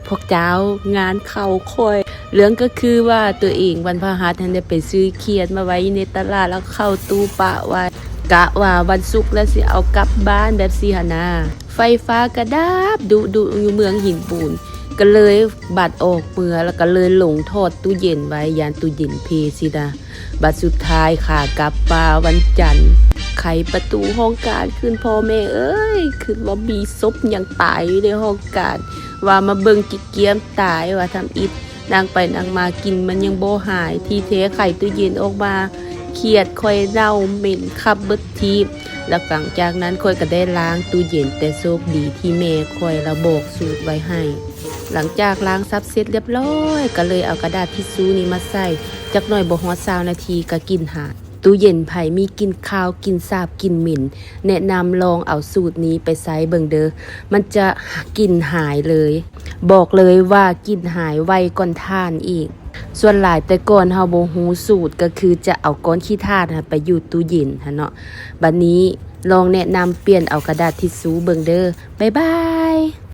พวกเจ้างานเข้าคอยเรื่องก็คือว่าตัวเองวันพฤหัสได้ไปซื้อเขียดมาไว้ในตลาดแล้วเข้าตู้ปะไว้กะว่าวันศุกร์แล้วสิเอากลับบ้านแบบสิหนาไฟฟ้ากระดับดุอยู่เมืองหินปูนก็เลยบัดออกเมือแล้วก็เลยหลงทอดตู้เย็นไว้ยานตู้เย็นเพสินะบัดสุดท้ายค่ะกลับมาวันจันทร์ไขประตูห้องการขึ้นพ่อแม่เอ้ยคือว่ามีศพยังตายอยู่ในห้องการว่ามาเบิ่งกิเกียมตายว่าทำอิฐนางไปนางมากินมันยังโบหายที่เทไข่ตู้เย็นออกมาเขียดค่อยเน่าเหม็นขับเบิดทีแล้วหลังจากนั้นค่อยก็ได้ล้างตู้เย็นแต่โชคดีที่แม่ค่อยระบอกสูตรไว้ให้หลังจากล้างซับเสร็จเรียบร้อยก็เลยเอากระดาษทิชชู่นี้มาใส่จักหน่อยบ่ฮอด20 นาทีก็กินหายตู้เย็นไผ่มีกลิ่นคาวกลิ่นสาบกลิ่นเหม็นแนะนำลองเอาสูตรนี้ไปใช้เบิ่งเด้อมันจะกลิ่นหายเลยบอกเลยว่ากลิ่นหายไวก่อนทานอีกส่วนหลายแต่ก่อนเฮาบ่ฮู้สูตรก็คือจะเอาก้อนขี้ทาสไปอยู่ตู้เย็นหั่นเนาะบัดนี้ลองแนะนำเปลี่ยนเอากระดาษทิชชู่เบิ่งเด้อบ๊ายบาย